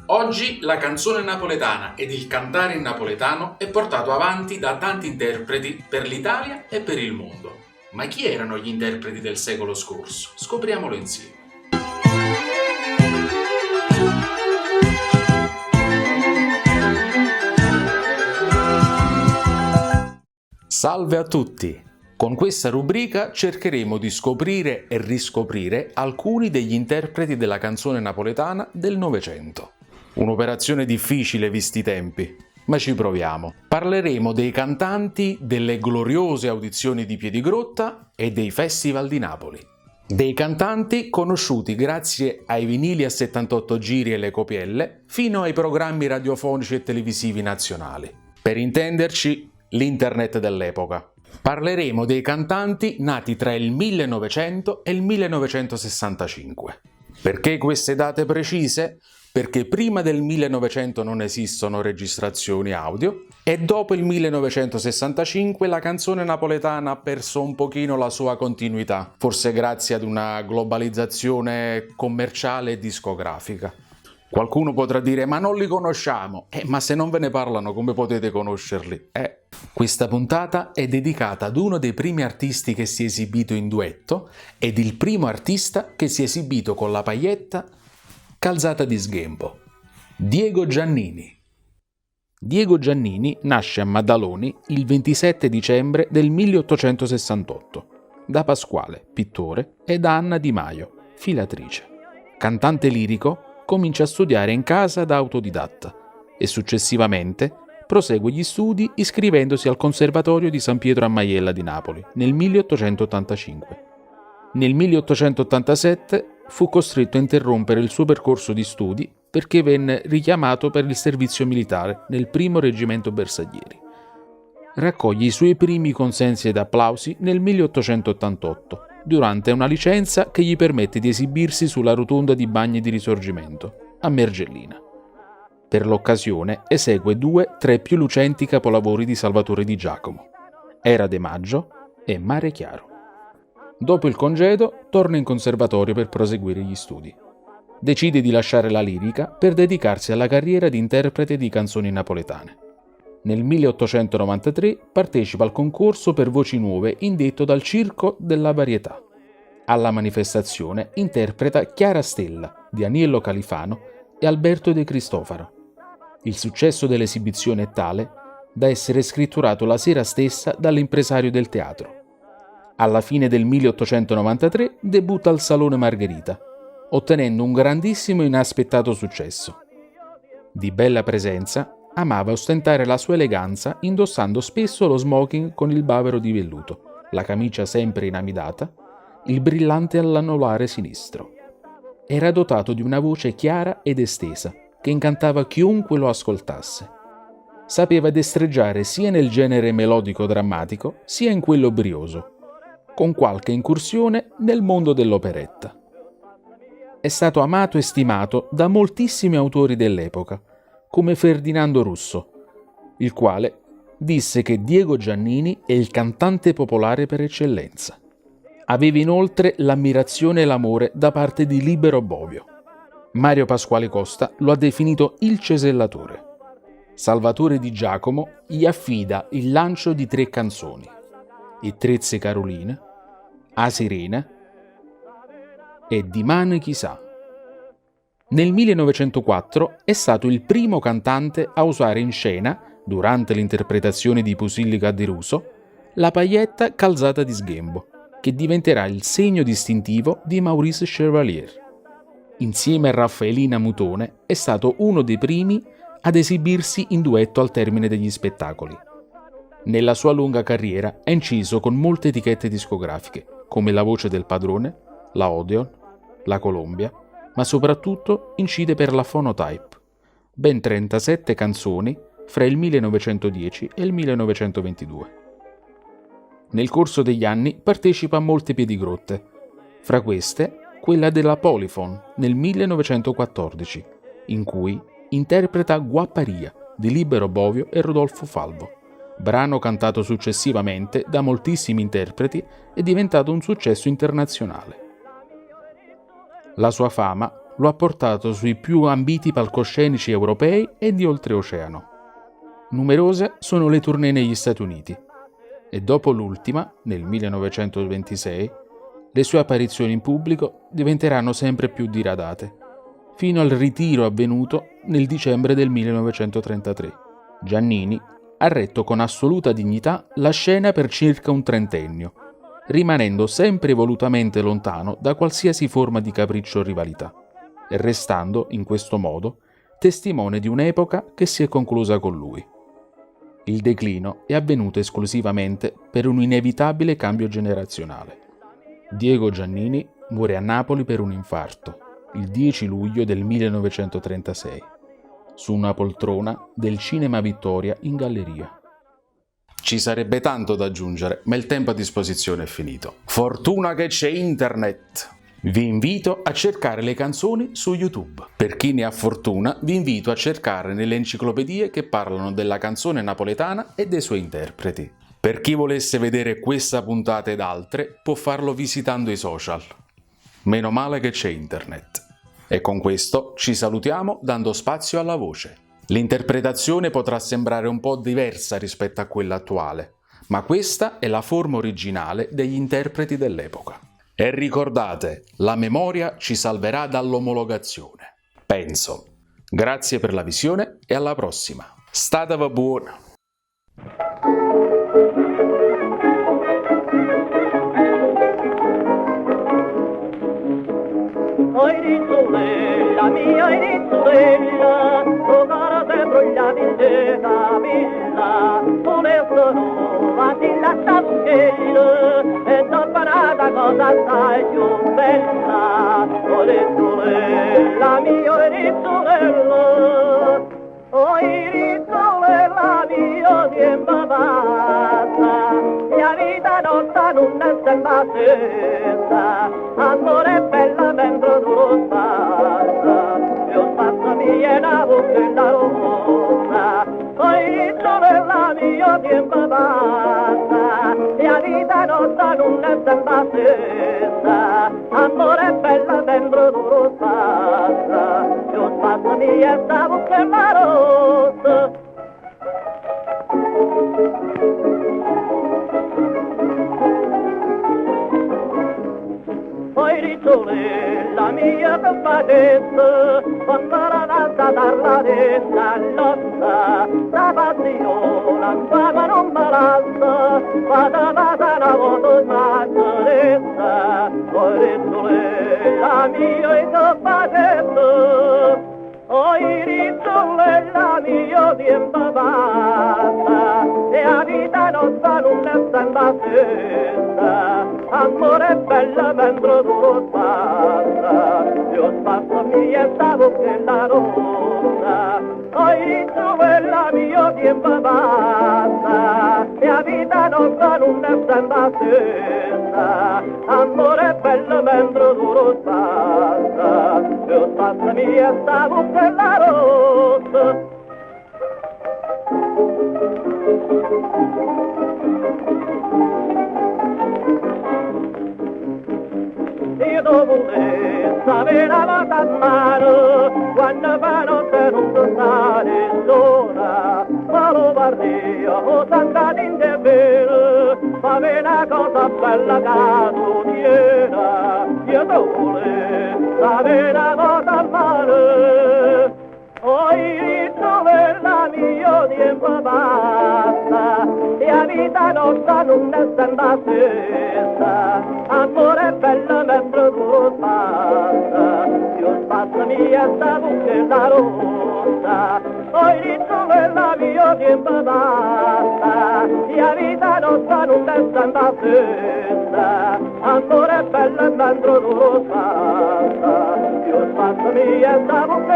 Oggi la canzone napoletana ed il cantare in napoletano è portato avanti da tanti interpreti per l'Italia e per il mondo. Ma chi erano gli interpreti del secolo scorso? Scopriamolo insieme. Salve a tutti! Con questa rubrica cercheremo di scoprire e riscoprire alcuni degli interpreti della canzone napoletana del Novecento. Un'operazione difficile visti i tempi, ma ci proviamo. Parleremo dei cantanti delle gloriose audizioni di Piedigrotta e dei festival di Napoli. Dei cantanti conosciuti grazie ai vinili a 78 giri e le copielle, fino ai programmi radiofonici e televisivi nazionali. Per intenderci, l'internet dell'epoca. Parleremo dei cantanti nati tra il 1900 e il 1965. Perché queste date precise? Perché prima del 1900 non esistono registrazioni audio e dopo il 1965 la canzone napoletana ha perso un pochino la sua continuità, forse grazie ad una globalizzazione commerciale e discografica. Qualcuno potrà dire ma non li conosciamo, ma se non ve ne parlano come potete conoscerli? Questa puntata è dedicata ad uno dei primi artisti che si è esibito in duetto ed il primo artista che si è esibito con la paglietta calzata di sghembo, Diego Giannini. Diego Giannini nasce a Maddaloni il 27 dicembre del 1868, da Pasquale, pittore, e da Anna Di Maio, filatrice. Cantante lirico, comincia a studiare in casa da autodidatta e successivamente prosegue gli studi iscrivendosi al Conservatorio di San Pietro a Maiella di Napoli nel 1885. Nel 1887 fu costretto a interrompere il suo percorso di studi perché venne richiamato per il servizio militare nel primo reggimento bersaglieri. Raccoglie i suoi primi consensi ed applausi nel 1888, durante una licenza che gli permette di esibirsi sulla rotonda di Bagni di Risorgimento, a Mergellina. Per l'occasione esegue 2 tra i più lucenti capolavori di Salvatore Di Giacomo, Era de Maggio e Mare Chiaro. Dopo il congedo torna in conservatorio per proseguire gli studi. Decide di lasciare la lirica per dedicarsi alla carriera di interprete di canzoni napoletane. Nel 1893 partecipa al concorso per voci nuove indetto dal Circo della Varietà. Alla manifestazione interpreta Chiara Stella di Aniello Califano e Alberto De Cristofaro. Il successo dell'esibizione è tale da essere scritturato la sera stessa dall'impresario del teatro. Alla fine del 1893 debutta al Salone Margherita, ottenendo un grandissimo e inaspettato successo. Di bella presenza, amava ostentare la sua eleganza indossando spesso lo smoking con il bavero di velluto, la camicia sempre inamidata, il brillante all'anulare sinistro. Era dotato di una voce chiara ed estesa, che incantava chiunque lo ascoltasse. Sapeva destreggiare sia nel genere melodico-drammatico, sia in quello brioso, con qualche incursione nel mondo dell'operetta. È stato amato e stimato da moltissimi autori dell'epoca, come Ferdinando Russo, il quale disse che Diego Giannini è il cantante popolare per eccellenza. Aveva inoltre l'ammirazione e l'amore da parte di Libero Bovio. Mario Pasquale Costa lo ha definito il cesellatore. Salvatore Di Giacomo gli affida il lancio di 3 canzoni, E Trezze Caroline, A Sirena e Di Mane chissà. Nel 1904 è stato il primo cantante a usare in scena, durante l'interpretazione di Pusillica di Ruso, la paglietta calzata di sghembo, che diventerà il segno distintivo di Maurice Chevalier. Insieme a Raffaelina Mutone è stato uno dei primi ad esibirsi in duetto al termine degli spettacoli. Nella sua lunga carriera ha inciso con molte etichette discografiche, come La Voce del Padrone, la Odeon, la Columbia, ma soprattutto incide per la Phonotype. Ben 37 canzoni fra il 1910 e il 1922. Nel corso degli anni partecipa a molte piedigrotte, fra queste quella della Polyphone nel 1914, in cui interpreta Guapparia di Libero Bovio e Rodolfo Falvo. Brano cantato successivamente da moltissimi interpreti, è diventato un successo internazionale. La sua fama lo ha portato sui più ambiti palcoscenici europei e di oltreoceano. Numerose sono le tournée negli Stati Uniti e dopo l'ultima, nel 1926, le sue apparizioni in pubblico diventeranno sempre più diradate, fino al ritiro avvenuto nel dicembre del 1933. Giannini ha retto con assoluta dignità la scena per circa un trentennio, rimanendo sempre volutamente lontano da qualsiasi forma di capriccio o rivalità, e restando, in questo modo, testimone di un'epoca che si è conclusa con lui. Il declino è avvenuto esclusivamente per un inevitabile cambio generazionale. Diego Giannini muore a Napoli per un infarto, il 10 luglio del 1936, su una poltrona del Cinema Vittoria in Galleria. Ci sarebbe tanto da aggiungere, ma il tempo a disposizione è finito. Fortuna che c'è internet! Vi invito a cercare le canzoni su YouTube. Per chi ne ha fortuna, vi invito a cercare nelle enciclopedie che parlano della canzone napoletana e dei suoi interpreti. Per chi volesse vedere questa puntata ed altre, può farlo visitando i social. Meno male che c'è internet. E con questo ci salutiamo dando spazio alla voce. L'interpretazione potrà sembrare un po' diversa rispetto a quella attuale, ma questa è la forma originale degli interpreti dell'epoca. E ricordate, la memoria ci salverà dall'omologazione. Penso. Grazie per la visione e alla prossima. Statevi buoni! Oi rizzolella, mia rizzolella, tu cara sei brogliata in te capilla, tu ne sono la taschella, e dopo nata cosa stai più bella, o rizzolella, mia rizzolella, oi rizzolella, mia tempo passa, mia vita nostra non è sempre stessa, amore bella mentre tu lo spazza, io spazza mia una bocca rossa, oi sorella mio tempo passa, la vita nostra non è sempre stessa, amore bella mentre tu lo spazza, io spazza mia una bocca rossa. Poi rizzolella mia compatessa, quando la danza darla della lotta, la passione ancora non me l'alza, vada vada una volta smazzaressa, poi rizzolella mia compatessa, oi rizzolella mia tempo passa, e la vita nostra non è sempre stessa, amore bella mentre tu lo spazza, io spazzo mia sta bocca rossa, oi rizzolella mia tempo passa, e la vita nostra non è sempre stessa, amore bella mentre tu lo spazza, io spazzo mia sta bocca rossa. Io volessi avere la volta a mano, quando fa notte non si sta sola, ma lo parli o s'andate in te bene, fammi una cosa bella casoniera, io volessi avere la volta a mano, oi dove la mia tempo passa, e la vita nostra non è sempre stessa, amore bello mentre tu lo spazza, io spazzo mia sta bocca rossa, oi dove la mia tempo passa, e la vita nostra non è sempre stessa, amore bello mentre tu lo spazza, io spazzo mia sta bocca